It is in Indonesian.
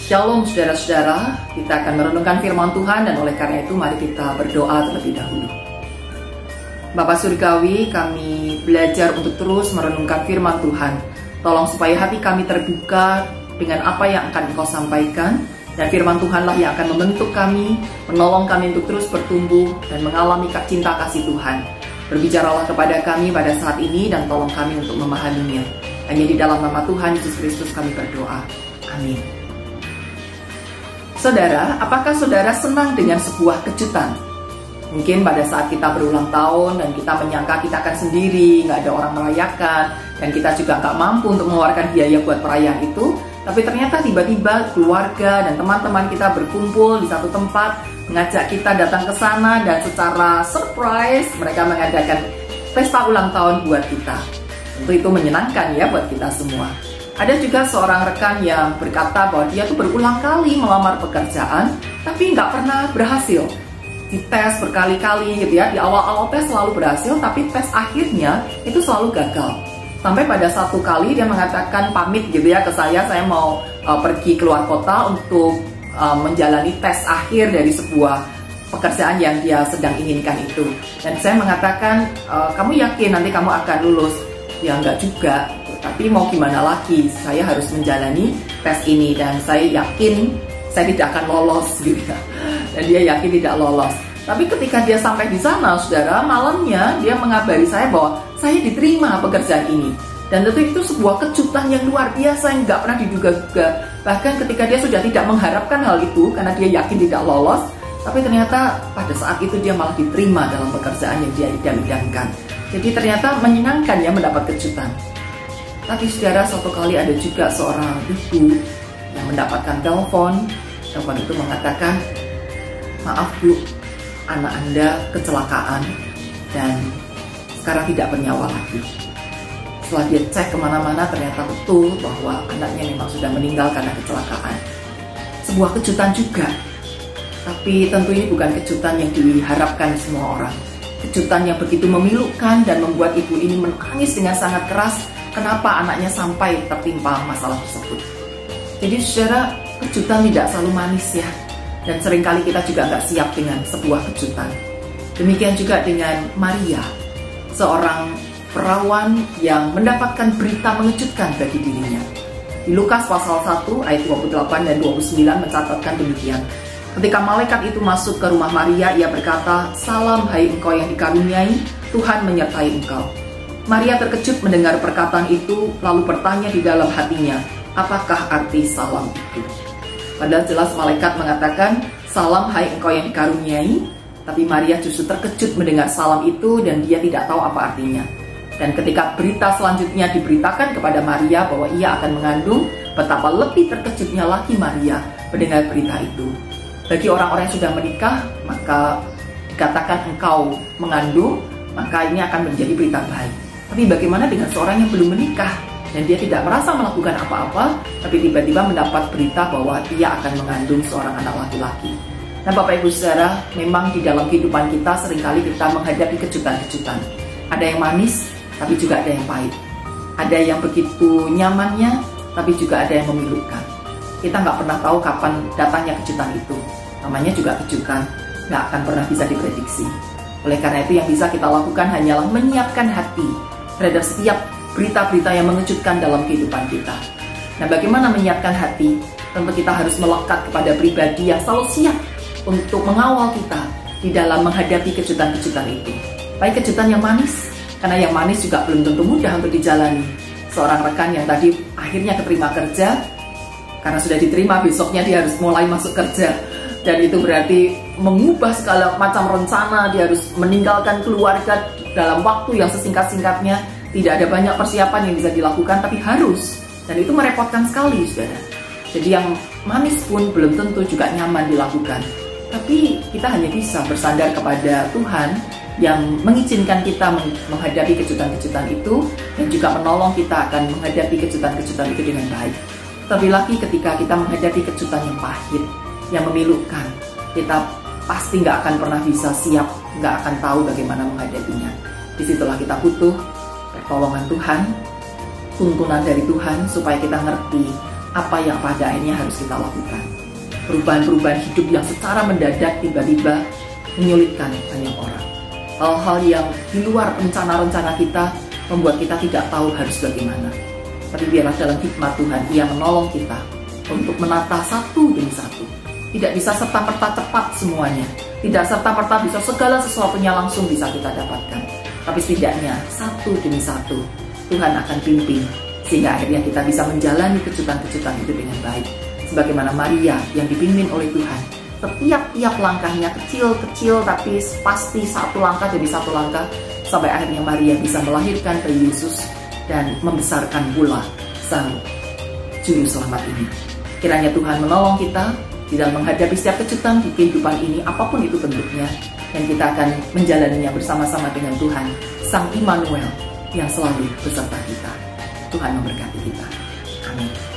Shalom saudara-saudara, kita akan merenungkan firman Tuhan dan oleh karena itu mari kita berdoa terlebih dahulu. Bapa Surgawi, kami belajar untuk terus merenungkan firman Tuhan. Tolong supaya hati kami terbuka dengan apa yang akan Engkau sampaikan, dan firman Tuhanlah yang akan membentuk kami, menolong kami untuk terus bertumbuh dan mengalami cinta kasih Tuhan. Berbicaralah kepada kami pada saat ini dan tolong kami untuk memahaminya. Hanya di dalam nama Tuhan Yesus Kristus kami berdoa. Amin. Saudara, apakah saudara senang dengan sebuah kejutan? Mungkin pada saat kita berulang tahun dan kita menyangka kita akan sendiri, nggak ada orang merayakan, dan kita juga nggak mampu untuk mengeluarkan biaya buat perayaan itu, tapi ternyata tiba-tiba keluarga dan teman-teman kita berkumpul di satu tempat, mengajak kita datang ke sana, dan secara surprise mereka mengadakan pesta ulang tahun buat kita. Tentu itu menyenangkan ya buat kita semua. Ada juga seorang rekan yang berkata bahwa dia tuh berulang kali melamar pekerjaan, tapi nggak pernah berhasil. Dites berkali-kali gitu ya, di awal-awal tes selalu berhasil, tapi tes akhirnya itu selalu gagal. Sampai pada satu kali dia mengatakan pamit gitu ya ke saya mau pergi keluar kota untuk menjalani tes akhir dari sebuah pekerjaan yang dia sedang inginkan itu. Dan saya mengatakan, kamu yakin nanti kamu akan lulus? Ya enggak juga, tapi mau gimana lagi, saya harus menjalani tes ini dan saya yakin saya tidak akan lolos gitu ya. Dan dia yakin tidak lolos. Tapi ketika dia sampai di sana, saudara, malamnya dia mengabari saya bahwa saya diterima pekerjaan ini. Dan tentu itu sebuah kejutan yang luar biasa yang nggak pernah diduga-duga. Bahkan ketika dia sudah tidak mengharapkan hal itu karena dia yakin tidak lolos, tapi ternyata pada saat itu dia malah diterima dalam pekerjaan yang dia idam-idamkan. Jadi ternyata menyenangkan ya mendapat kejutan. Tapi saudara, suatu kali ada juga seorang ibu yang mendapatkan telepon itu mengatakan, maaf Bu, anak Anda kecelakaan dan sekarang tidak bernyawa lagi. Setelah dia cek kemana-mana ternyata betul bahwa anaknya memang sudah meninggal karena kecelakaan. Sebuah kejutan juga, tapi tentu ini bukan kejutan yang diharapkan semua orang. Kejutan yang begitu memilukan dan membuat ibu ini menangis dengan sangat keras. Kenapa anaknya sampai tertimpa masalah tersebut? Jadi saudara, kejutan tidak selalu manis ya. Dan seringkali kita juga nggak siap dengan sebuah kejutan. Demikian juga dengan Maria, seorang perawan yang mendapatkan berita mengejutkan bagi dirinya. Di Lukas pasal 1 ayat 28 dan 29 mencatatkan demikian. Ketika malaikat itu masuk ke rumah Maria, ia berkata, "Salam hai engkau yang dikaruniai, Tuhan menyertai engkau." Maria terkejut mendengar perkataan itu, lalu bertanya di dalam hatinya, apakah arti salam itu? Padahal jelas malaikat mengatakan, "Salam hai engkau yang dikaruniai," tapi Maria justru terkejut mendengar salam itu dan dia tidak tahu apa artinya. Dan ketika berita selanjutnya diberitakan kepada Maria bahwa ia akan mengandung, betapa lebih terkejutnya lagi Maria mendengar berita itu. Bagi orang-orang yang sudah menikah, maka dikatakan engkau mengandung, maka ini akan menjadi berita baik. Tapi bagaimana dengan seorang yang belum menikah dan dia tidak merasa melakukan apa-apa, tapi tiba-tiba mendapat berita bahwa ia akan mengandung seorang anak laki-laki. Nah Bapak Ibu Saudara, memang di dalam kehidupan kita seringkali kita menghadapi kejutan-kejutan. Ada yang manis, tapi juga ada yang pahit. Ada yang begitu nyamannya, tapi juga ada yang memilukan. Kita nggak pernah tahu kapan datangnya kejutan itu. Namanya juga kejutan, nggak akan pernah bisa diprediksi. Oleh karena itu yang bisa kita lakukan hanyalah menyiapkan hati terhadap setiap berita-berita yang mengejutkan dalam kehidupan kita. Nah, bagaimana menyiapkan hati? Tentu kita harus melekat kepada pribadi yang selalu siap untuk mengawal kita di dalam menghadapi kejutan-kejutan itu. Baik kejutan yang manis, karena yang manis juga belum tentu mudah untuk dijalani. Seorang rekan yang tadi akhirnya keterima kerja, karena sudah diterima besoknya dia harus mulai masuk kerja. Dan itu berarti mengubah segala macam rencana, dia harus meninggalkan keluarga dalam waktu yang sesingkat-singkatnya. Tidak ada banyak persiapan yang bisa dilakukan, tapi harus. Dan itu merepotkan sekali, saudara. Jadi yang manis pun belum tentu juga nyaman dilakukan. Tapi kita hanya bisa bersandar kepada Tuhan yang mengizinkan kita menghadapi kejutan-kejutan itu dan juga menolong kita akan menghadapi kejutan-kejutan itu dengan baik. Terlebih lagi ketika kita menghadapi kejutan yang pahit, yang memilukan, kita pasti nggak akan pernah bisa siap, nggak akan tahu bagaimana menghadapinya. Disitulah kita butuh pertolongan Tuhan, tuntunan dari Tuhan supaya kita ngerti apa yang pada akhirnya harus kita lakukan. Perubahan-perubahan hidup yang secara mendadak tiba-tiba menyulitkan banyak orang. Hal-hal yang di luar rencana-rencana kita membuat kita tidak tahu harus bagaimana. Tapi biarlah dalam hikmat Tuhan, Ia menolong kita untuk menata satu demi satu. Tidak bisa serta-merta cepat semuanya. Tidak serta-merta bisa segala sesuatunya langsung bisa kita dapatkan. Tapi setidaknya satu demi satu Tuhan akan pimpin, sehingga akhirnya kita bisa menjalani kejutan-kejutan itu dengan baik. Sebagaimana Maria yang dipimpin oleh Tuhan, setiap langkahnya kecil-kecil tapi pasti satu langkah demi satu langkah, sampai akhirnya Maria bisa melahirkan bayi Yesus dan membesarkan pula sang juru selamat ini. Kiranya Tuhan menolong kita di dalam menghadapi setiap kejutan di kehidupan ini, apapun itu bentuknya, dan kita akan menjalaninya bersama-sama dengan Tuhan, Sang Immanuel yang selalu beserta kita. Tuhan memberkati kita. Amin.